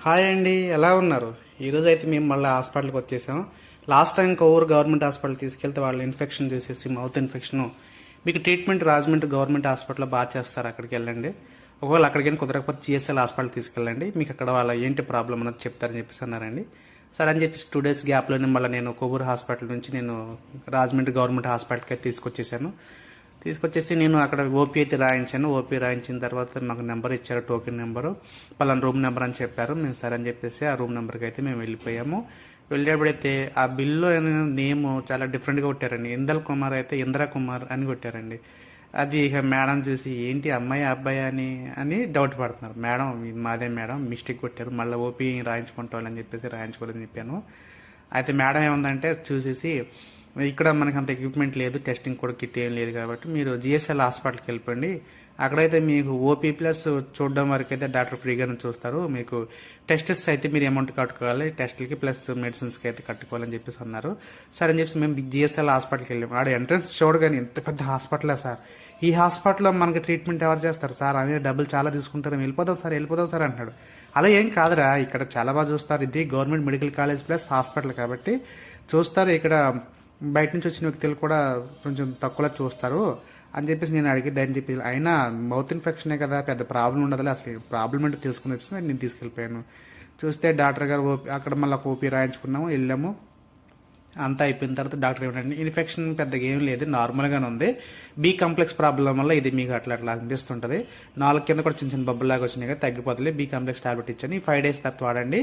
Hi అండి, ఎలా ఉన్నారు? ఈరోజు అయితే మేము మళ్ళీ హాస్పిటల్కి వచ్చేసాం. Last time Kovvur government hospital తీసుకెళ్తే వాళ్ళు ఇన్ఫెక్షన్ చేసేసి మౌత్ ఇన్ఫెక్షన్. మీకు ట్రీట్మెంట్ రాజమండ్రి గవర్నమెంట్ హాస్పిటల్లో బాగా చేస్తారు, అక్కడికి వెళ్ళండి. ఒకవేళ అక్కడికి కుదరకపోతే జిఎస్ఎల్ హాస్పిటల్ తీసుకెళ్ళండి, మీకు అక్కడ వాళ్ళ ఏంటి ప్రాబ్లం అన్నది చెప్తారని చెప్పేసి అన్నారండి. సరే అని చెప్పేసి 2 days గ్యాప్లోనే మళ్ళీ నేను కొవ్వూరు హాస్పిటల్ నుంచి నేను రాజమండ్రి గవర్నమెంట్ హాస్పిటల్కి తీసుకొచ్చేసి నేను అక్కడ ఓపీ అయితే రాయించాను. ఓపీ రాయించిన తర్వాత మాకు నెంబర్ ఇచ్చారు, టోకెన్ నెంబరు, పలానా రూమ్ నెంబర్ అని చెప్పారు. మేము సరే అని చెప్పేసి ఆ రూమ్ నెంబర్కి అయితే మేము వెళ్ళిపోయాము. వెళ్ళేప్పుడైతే ఆ బిల్లు నేమ్ చాలా డిఫరెంట్గా కొట్టారండి. ఇందల్ కుమార్ అయితే ఇంద్రా కుమార్ అని కొట్టారండి. అది ఇక మేడం చూసి ఏంటి అమ్మాయి అబ్బాయి అని డౌట్ పడుతున్నారు. మేడం ఇది మాదే మేడం, మిస్టేక్ కొట్టారు, మళ్ళీ ఓపీ రాయించుకుంటామని చెప్పేసి రాయించుకోవాలని చెప్పాను. అయితే మేడం ఏముందంటే చూసేసి ఇక్కడ మనకి అంత ఎక్విప్మెంట్ లేదు, టెస్టింగ్ కూడా కిట్ ఏం లేదు, కాబట్టి మీరు జిఎస్ఎల్ హాస్పిటల్కి వెళ్ళిపోండి. అక్కడైతే మీకు ఓపీ ప్లస్ చూడడం వరకు అయితే డాక్టర్ ఫ్రీగానే చూస్తారు. మీకు టెస్టెస్ అయితే మీరు అమౌంట్ కట్టుకోవాలి, టెస్ట్లకి ప్లస్ మెడిసిన్స్కి అయితే కట్టుకోవాలని చెప్పేసి అన్నారు. సరే అని చెప్పేసి మేము జిఎస్ఎల్ హాస్పిటల్కి వెళ్ళాము. ఆడ ఎంట్రన్స్ చూడగానే ఎంత పెద్ద హాస్పిటలే సార్, ఈ హాస్పిటల్లో మనకి ట్రీట్మెంట్ ఎవరు చేస్తారు సార్, అనేది డబ్బులు చాలా తీసుకుంటారు, వెళ్ళిపోతాం సార్ అంటున్నాడు. అలా ఏం కాదురా, ఇక్కడ చాలా బాగా చూస్తారు. ఇది government medical college plus hospital కాబట్టి చూస్తారు. ఇక్కడ బయట నుంచి వచ్చిన వ్యక్తులు కూడా కొంచెం తక్కువలో చూస్తారు అని చెప్పేసి నేను అడిగి దాన్ని చెప్పి, అయినా మౌత్ ఇన్ఫెక్షనే కదా, పెద్ద ప్రాబ్లం ఉండదు, అసలు ప్రాబ్లం ఏంటో తెలుసుకుని వచ్చి నేను తీసుకెళ్ళిపోయాను. చూస్తే డాక్టర్ గారు అక్కడ మళ్ళీ ఓపీ రాయించుకున్నాము, వెళ్ళాము. అంతా అయిపోయిన తర్వాత డాక్టర్ ఏమంటే ఇన్ఫెక్షన్ పెద్దగా ఏం లేదు, నార్మల్గానే ఉంది, బీ కాంప్లెక్స్ ప్రాబ్లం వల్ల ఇది మీకు అట్లా అనిపిస్తుంటుంది, 4 కింద కూడా చిన్న బొబ్బులాగా వచ్చినాయి కదా, తగ్గిపోతుంది, బీ కాంప్లెక్స్ టాబ్లెట్ ఇచ్చాను, ఈ 5 days తర్వాత వాడండి.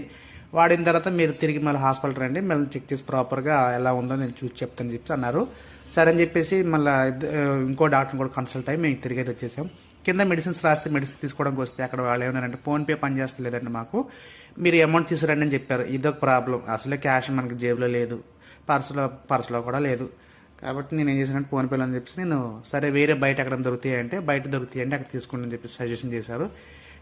వాడిన తర్వాత మీరు తిరిగి మళ్ళీ హాస్పిటల్ రండి, మళ్ళీ చెక్ చేసి ప్రాపర్గా ఎలా ఉందో నేను చూసి చెప్తానని చెప్పి అన్నారు. సరే అని చెప్పేసి మళ్ళీ ఇంకో డాక్టర్ని కూడా కన్సల్ట్ అయ్యి మేము తిరిగి అయితే వచ్చేసాం. కింద మెడిసిన్స్ రాస్తే మెడిసిన్ తీసుకోవడానికి వస్తే అక్కడ వాళ్ళు ఏమన్నారంటే ఫోన్పే పనిచేస్తలేదండి మాకు, మీరు అమౌంట్ తీసుకురండి అని చెప్పారు. ఇదొక ప్రాబ్లం, అసలే క్యాష్ మనకి జేబులో లేదు, పర్సులో కూడా లేదు. కాబట్టి నేను ఏం చేశానంటే ఫోన్పేలో అని చెప్పేసి నేను సరే వేరే బయట ఎక్కడ దొరుకుతాయి అంటే అక్కడ తీసుకోండి అని చెప్పి సజెషన్ చేశారు.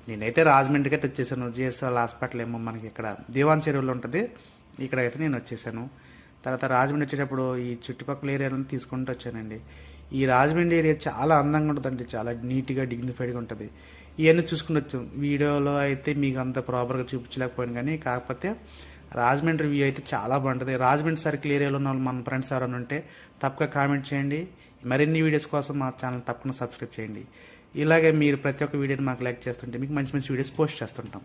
నేనైతే రాజమండ్రికి అయితే వచ్చేసాను. జిఎస్ఎల్ హాస్పిటల్ ఏమో మనకి ఇక్కడ దేవాన్ చెరువులో ఉంటుంది, ఇక్కడైతే నేను వచ్చేసాను. తర్వాత రాజమండ్రి వచ్చేటప్పుడు ఈ చుట్టుపక్కల ఏరియాలను తీసుకుంటూ వచ్చానండి. ఈ రాజమండ్రి ఏరియా చాలా అందంగా ఉంటుందండి, చాలా నీట్గా డిగ్నిఫైడ్గా ఉంటుంది. ఇవన్నీ చూసుకుని వచ్చాం. వీడియోలో అయితే మీకు అంత ప్రాపర్గా చూపించలేకపోయాను, కానీ కాకపోతే రాజమండ్రి వ్యూ అయితే చాలా బాగుంటుంది. రాజమండ్రి సర్కిల్ ఏరియాలో ఉన్న మన ఫ్రెండ్స్ ఎవరైనా ఉంటే తప్పక కామెంట్ చేయండి. మరిన్ని వీడియోస్ కోసం మా ఛానల్ తప్పకుండా సబ్స్క్రైబ్ చేయండి. ఇలాగే మీరు ప్రతి ఒక్క వీడియోని మాకు లైక్ చేస్తుంటే మీకు మంచి మంచి వీడియోస్ పోస్ట్ చేస్తుంటాం.